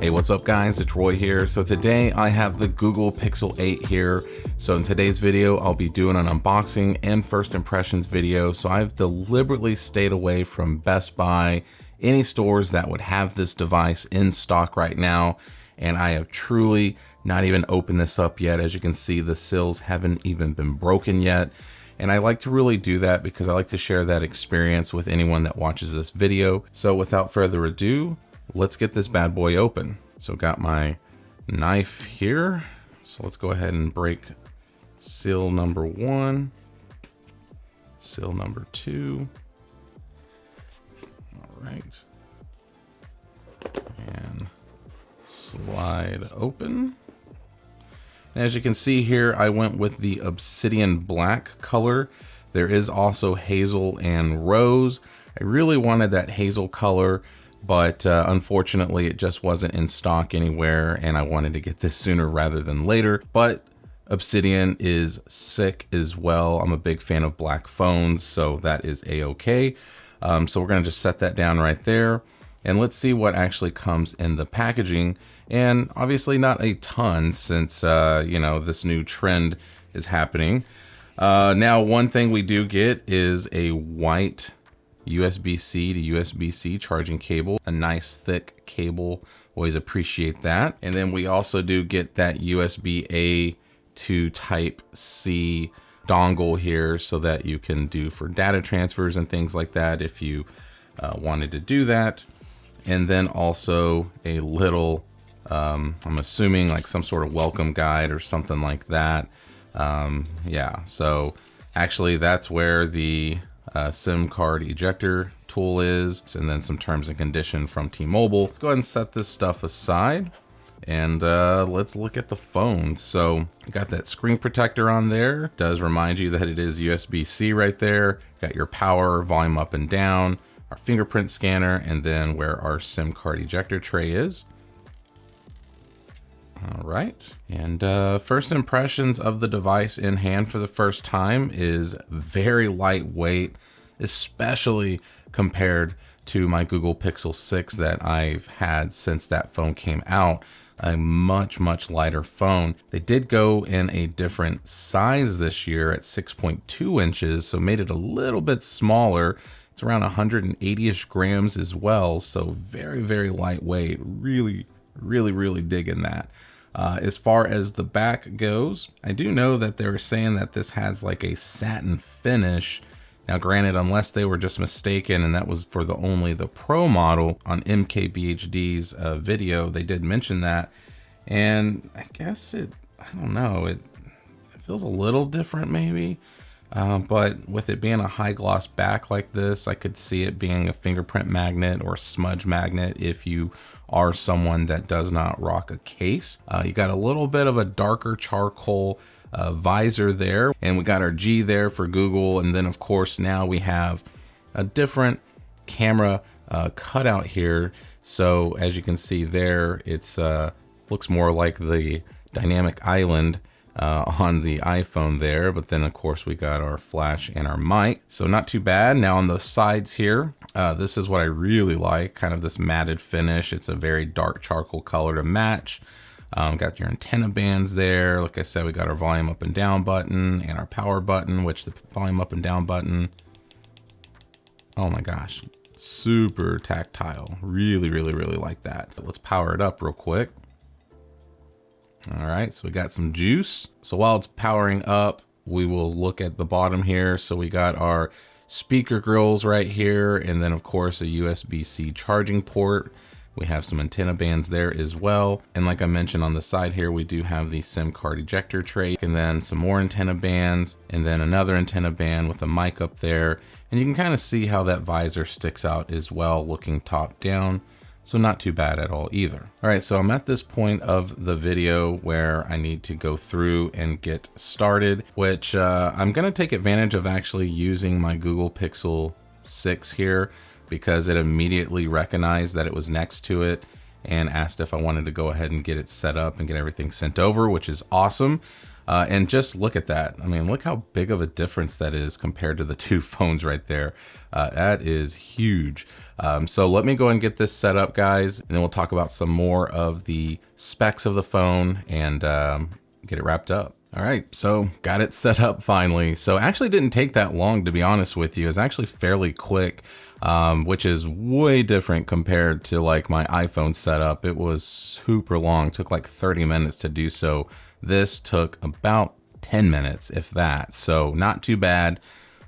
Hey, what's up guys? It's Roy here. So today I have the Google Pixel 8 here. So in today's video, I'll be doing an unboxing and first impressions video. So I've deliberately stayed away from Best Buy, any stores that would have this device in stock right now. And I have truly not even opened this up yet. As you can see, the seals haven't even been broken yet. And I like to really do that because I like to share that experience with anyone that watches this video. So without further ado, let's get this bad boy open. So got my knife here. So let's go ahead and break seal number 1, seal number 2. All right. And slide open. As you can see here, I went with the obsidian black color. There is also hazel and rose. I really wanted that hazel color, but unfortunately it just wasn't in stock anywhere, and I wanted to get this sooner rather than later. But obsidian is sick as well. I'm a big fan of black phones, so that is a-okay. So we're gonna just set that down right there, and let's see what actually comes in the packaging. And obviously not a ton, since you know, this new trend is happening. Now, one thing we do get is a white USB-C to USB-C charging cable, a nice thick cable. Always appreciate that. And then we also do get that USB-A to Type-C dongle here, so that you can do for data transfers and things like that if you wanted to do that. And then also a little, I'm assuming like some sort of welcome guide or something like that. Yeah, so actually that's where the SIM card ejector tool is, and then some terms and conditions from T-Mobile. Let's go ahead and set this stuff aside, and let's look at the phone. So got that screen protector on there. It does remind you that it is USB-C right there. Got your power, volume up and down, our fingerprint scanner, and then where our SIM card ejector tray is. All right, and first impressions of the device in hand for the first time is very lightweight, especially compared to my Google Pixel 6 that I've had since that phone came out. A much lighter phone. They did go in a different size this year at 6.2 inches, so made it a little bit smaller. It's around 180-ish grams as well, so very lightweight. Really digging that. As far as the back goes, I do know that they were saying that this has like a satin finish. Now granted, unless they were just mistaken and that was for only the Pro model, on MKBHD's video, they did mention that. And I guess I don't know, it feels a little different maybe. But with it being a high gloss back like this, I could see it being a fingerprint magnet or smudge magnet if you are someone that does not rock a case. You got a little bit of a darker charcoal visor there, and we got our G there for Google. And then of course now we have a different camera cutout here. So as you can see there, it's looks more like the dynamic island on the iPhone there, but then of course we got our flash and our mic, so not too bad. Now on the sides here, this is what I really like, kind of this matted finish. It's a very dark charcoal color to match. Got your antenna bands there. Like I said, we got our volume up and down button and our power button, which the volume up and down button, oh my gosh, super tactile. Really like that. But let's power it up real quick. All right, so we got some juice. So while it's powering up, we will look at the bottom here. So we got our speaker grills right here, and then of course a USB-C charging port. We have some antenna bands there as well. And like I mentioned on the side here, we do have the SIM card ejector tray, and then some more antenna bands, and then another antenna band with a mic up there. And you can kind of see how that visor sticks out as well, looking top down. So not too bad at all either. All right, so I'm at this point of the video where I need to go through and get started, which I'm gonna take advantage of actually using my Google Pixel 6 here, because it immediately recognized that it was next to it and asked if I wanted to go ahead and get it set up and get everything sent over, which is awesome. And just look at that. I mean, look how big of a difference that is compared to the two phones right there. That is huge. So let me go and get this set up, guys, and then we'll talk about some more of the specs of the phone and get it wrapped up. All right, so got it set up finally. So actually didn't take that long, to be honest with you. It's actually fairly quick, which is way different compared to like my iPhone setup. It was super long, took like 30 minutes to do so. This took about 10 minutes, if that. So not too bad.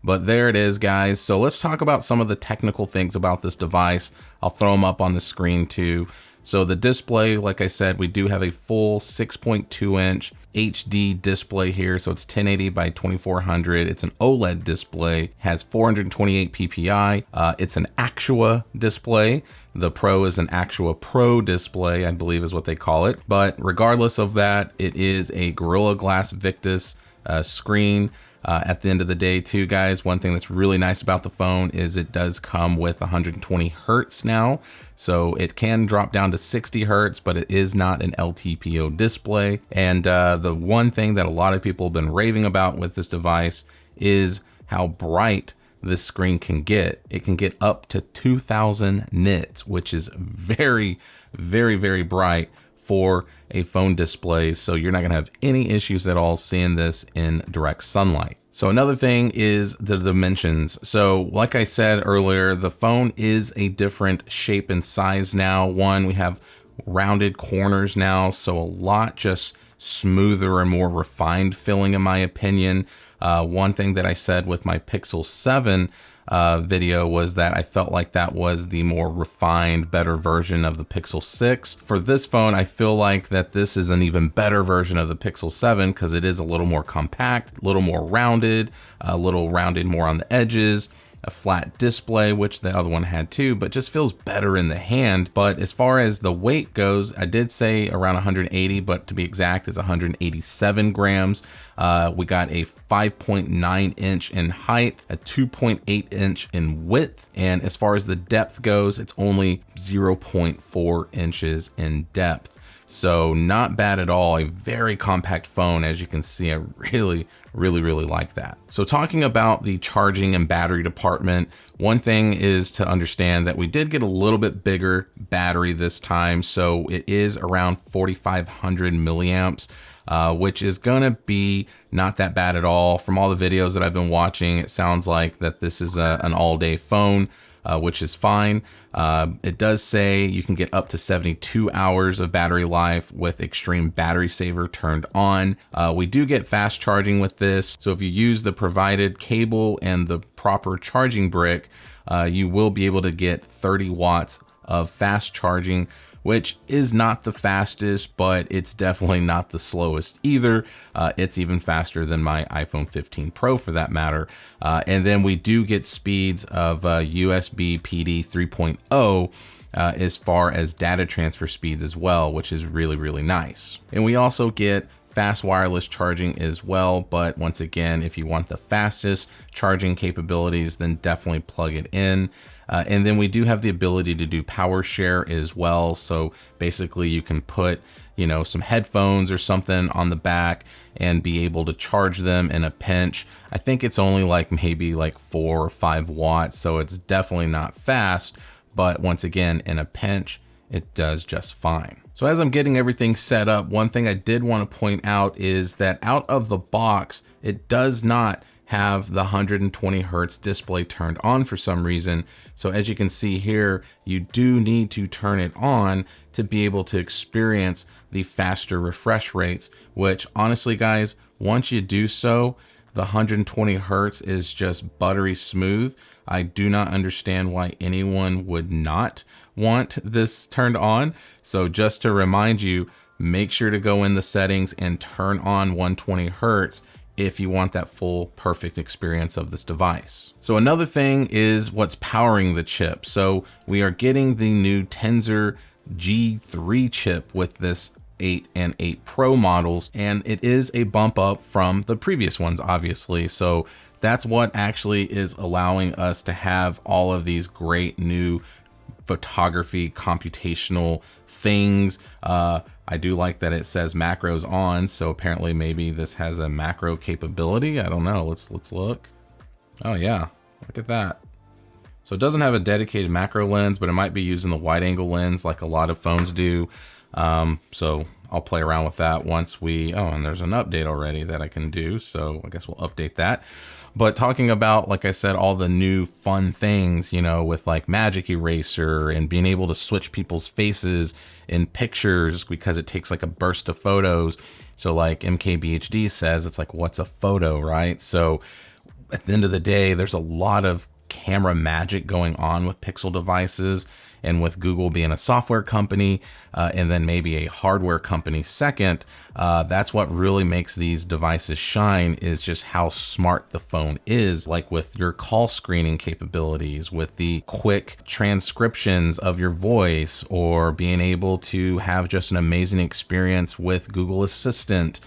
But there it is, guys. So let's talk about some of the technical things about this device. I'll throw them up on the screen too. So the display, like I said, we do have a full 6.2-inch HD display here. So it's 1080 by 2400. It's an OLED display, has 428 PPI. It's an Actua display. The Pro is an Actua Pro display, I believe is what they call it. But regardless of that, it is a Gorilla Glass Victus screen. At the end of the day too, guys, one thing that's really nice about the phone is it does come with 120 hertz now. So it can drop down to 60 hertz, but it is not an LTPO display. And the one thing that a lot of people have been raving about with this device is how bright this screen can get. It can get up to 2000 nits, which is very, very, very bright for a phone display. So you're not gonna have any issues at all seeing this in direct sunlight. So another thing is the dimensions. So like I said earlier, the phone is a different shape and size now. One, we have rounded corners now, so a lot just smoother and more refined feeling in my opinion. One thing that I said with my Pixel 7 video was that I felt like that was the more refined, better version of the Pixel 6. For this phone, I feel like that this is an even better version of the Pixel 7 because it is a little more compact, a little more rounded, a little rounded more on the edges, a flat display, which the other one had too, but just feels better in the hand. But as far as the weight goes, I did say around 180, but to be exact, it's 187 grams. We got a 5.9 inch in height, a 2.8 inch in width. And as far as the depth goes, it's only 0.4 inches in depth. So not bad at all. A very compact phone, as you can see. I really like that. So talking about the charging and battery department, one thing is to understand that we did get a little bit bigger battery this time. So it is around 4,500 milliamps, which is gonna be not that bad at all. From all the videos that I've been watching, it sounds like that this is an all-day phone, which is fine. It does say you can get up to 72 hours of battery life with extreme battery saver turned on. We do get fast charging with this. So if you use the provided cable and the proper charging brick, you will be able to get 30 watts of fast charging, which is not the fastest, but it's definitely not the slowest either. It's even faster than my iPhone 15 Pro for that matter. And then we do get speeds of USB PD 3.0 as far as data transfer speeds as well, which is really nice. And we also get fast wireless charging as well, but once again, if you want the fastest charging capabilities, then definitely plug it in. And then we do have the ability to do power share as well. So basically you can put, you know, some headphones or something on the back and be able to charge them in a pinch. I think it's only like maybe like 4 or 5 watts. So it's definitely not fast, but once again, in a pinch, it does just fine. So as I'm getting everything set up, one thing I did want to point out is that out of the box, it does not have the 120 hertz display turned on for some reason. So as you can see here, you do need to turn it on to be able to experience the faster refresh rates, which honestly guys, once you do so, the 120 hertz is just buttery smooth. I do not understand why anyone would not want this turned on. So just to remind you, make sure to go in the settings and turn on 120 hertz if you want that full perfect experience of this device. So another thing is what's powering the chip. So we are getting the new Tensor G3 chip with this 8 and 8 Pro models, and it is a bump up from the previous ones, obviously. So that's what actually is allowing us to have all of these great new photography computational things. I do like that it says macros on, so apparently maybe this has a macro capability. I don't know. Let's look. Oh yeah, look at that. So it doesn't have a dedicated macro lens, but it might be using the wide angle lens like a lot of phones do. So I'll play around with that once we, oh, and there's an update already that I can do. So I guess we'll update that. But talking about, like I said, all the new fun things, you know, with like Magic Eraser and being able to switch people's faces in pictures because it takes like a burst of photos. So like MKBHD says, it's like, what's a photo, right? So at the end of the day, there's a lot of camera magic going on with Pixel devices, and with Google being a software company and then maybe a hardware company second, that's what really makes these devices shine, is just how smart the phone is, like with your call screening capabilities, with the quick transcriptions of your voice, or being able to have just an amazing experience with Google Assistant,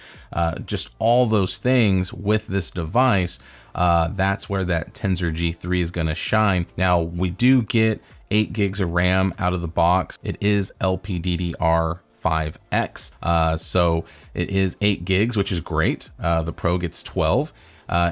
just all those things with this device. That's where that Tensor G3 is going to shine. Now, we do get 8 gigs of RAM out of the box. It is LPDDR5X, so it is 8 gigs, which is great. The Pro gets 12.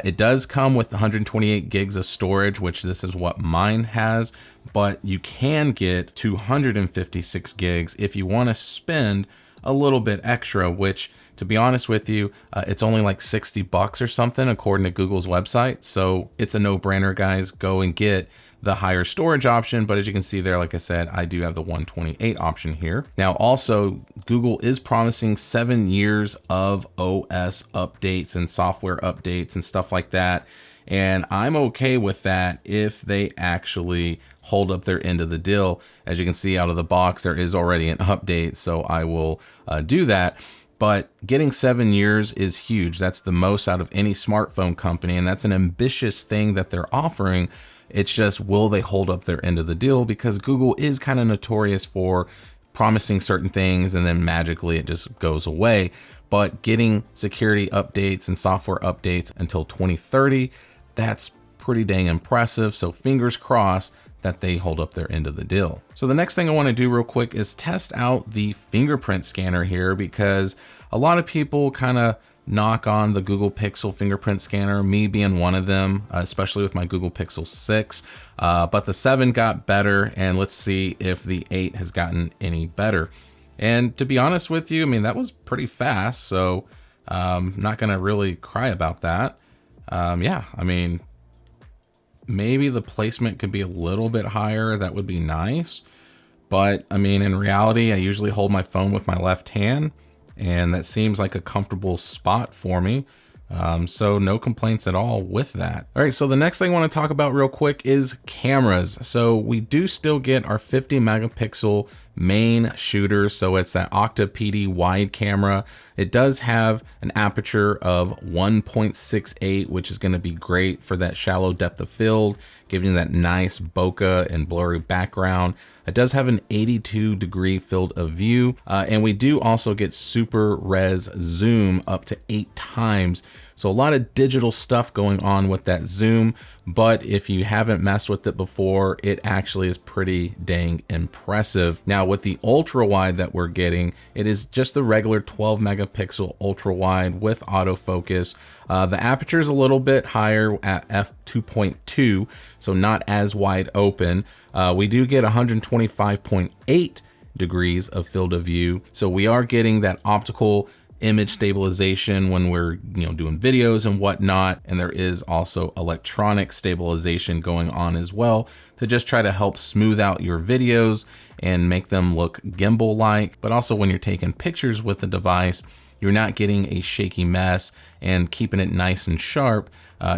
It does come with 128 gigs of storage, which this is what mine has, but you can get 256 gigs if you want to spend a little bit extra, which, to be honest with you, it's only like $60 or something according to Google's website. So it's a no-brainer, guys. Go and get the higher storage option. But as you can see there, like I said, I do have the 128 option here. Now, also, Google is promising 7 years of OS updates and software updates and stuff like that. And I'm okay with that if they actually hold up their end of the deal. As you can see out of the box, there is already an update, so I will do that. But getting 7 years is huge. That's the most out of any smartphone company, and that's an ambitious thing that they're offering. It's just, will they hold up their end of the deal? Because Google is kind of notorious for promising certain things and then magically it just goes away. But getting security updates and software updates until 2030, that's pretty dang impressive. So fingers crossed that they hold up their end of the deal. So the next thing I want to do real quick is test out the fingerprint scanner here, because a lot of people kind of knock on the Google Pixel fingerprint scanner, me being one of them, especially with my Google Pixel 6. But the 7 got better, and let's see if the 8 has gotten any better. And to be honest with you, I mean, that was pretty fast, so not gonna really cry about that. Yeah, I mean, maybe the placement could be a little bit higher. That would be nice. But I mean, in reality, I usually hold my phone with my left hand, and that seems like a comfortable spot for me. So no complaints at all with that. All right, so the next thing I want to talk about real quick is cameras. So we do still get our 50 megapixel main shooter. So it's that Octa PD wide camera. It does have an aperture of 1.68, which is going to be great for that shallow depth of field, giving you that nice bokeh and blurry background. It does have an 82-degree field of view, and we do also get super res zoom up to 8 times. So a lot of digital stuff going on with that zoom, but if you haven't messed with it before, it actually is pretty dang impressive. Now with the ultra wide that we're getting, it is just the regular 12 megapixel ultra wide with autofocus. The aperture is a little bit higher at f2.2, so not as wide open. We do get 125.8 degrees of field of view, so we are getting that optical image stabilization when we're doing videos and whatnot, and there is also electronic stabilization going on as well to just try to help smooth out your videos and make them look gimbal like. But also when you're taking pictures with the device, you're not getting a shaky mess and keeping it nice and sharp,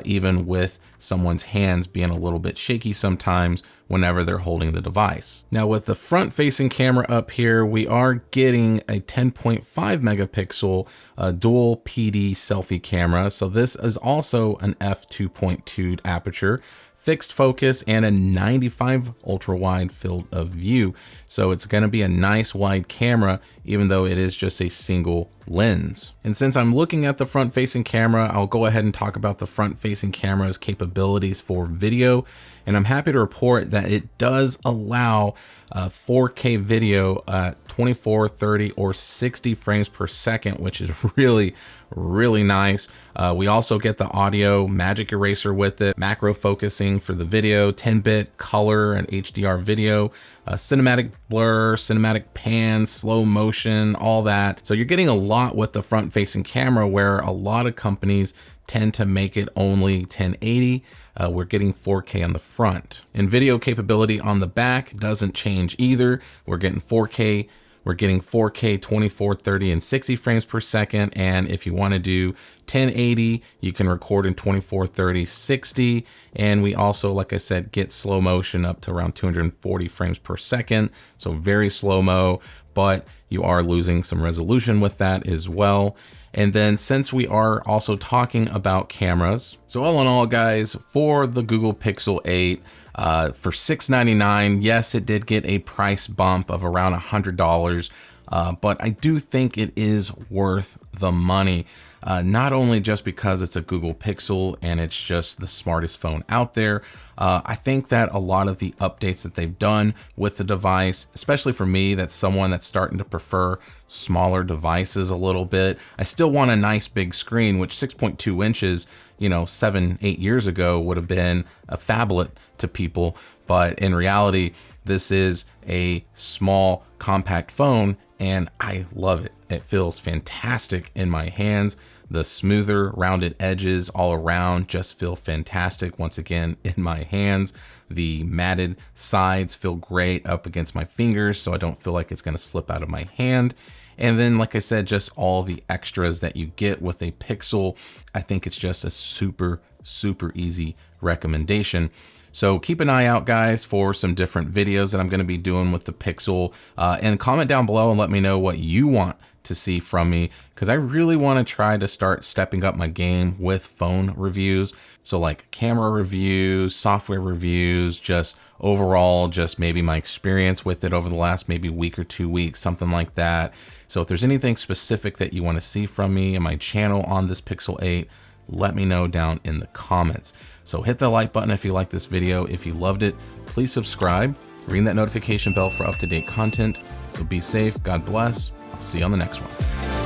even with someone's hands being a little bit shaky sometimes whenever they're holding the device. Now with the front facing camera up here, we are getting a 10.5 megapixel dual PD selfie camera. So this is also an f2.2 aperture, fixed focus, and a 95 ultra wide field of view. So it's going to be a nice wide camera, even though it is just a single lens. And since I'm looking at the front facing camera, I'll go ahead and talk about the front facing camera's capabilities for video. And I'm happy to report that it does allow 4K video at 24, 30, or 60 frames per second, which is really, really nice. We also get the audio magic eraser with it, macro focusing for the video, 10-bit color and HDR video, cinematic blur, cinematic pan, slow motion, all that. So you're getting a lot with the front facing camera, where a lot of companies tend to make it only 1080. We're getting 4K on the front. And video capability on the back doesn't change either. We're getting 4K. We're getting 4K 24, 30, and 60 frames per second. And if you want to do 1080, you can record in 24, 30, 60. And we also, like I said, get slow motion up to around 240 frames per second. So very slow-mo, but you are losing some resolution with that as well. And then since we are also talking about cameras, so all in all, guys, for the Google Pixel 8, for $699, yes, it did get a price bump of around $100, but I do think it is worth the money. Not only just because it's a Google Pixel and it's just the smartest phone out there. I think that a lot of the updates that they've done with the device, especially for me, that's someone that's starting to prefer smaller devices a little bit. I still want a nice big screen, which 6.2 inches, 7-8 years ago would have been a phablet to people. But in reality, this is a small, compact phone, and I love it. It feels fantastic in my hands. The smoother, rounded edges all around just feel fantastic once again in my hands. The matted sides feel great up against my fingers, so I don't feel like it's going to slip out of my hand. And then, like I said, just all the extras that you get with a Pixel. I think it's just a super, super easy recommendation. So keep an eye out, guys, for some different videos that I'm going to be doing with the Pixel. And comment down below and let me know what you want to see from me, because I really want to try to start stepping up my game with phone reviews. So like camera reviews, software reviews, just overall, just maybe my experience with it over the last maybe week or 2 weeks, something like that. So if there's anything specific that you want to see from me and my channel on this Pixel 8, let me know down in the comments. So hit the like button if you like this video. If you loved it, please subscribe, ring that notification bell for up-to-date content. So be safe, God bless. I'll see you on the next one.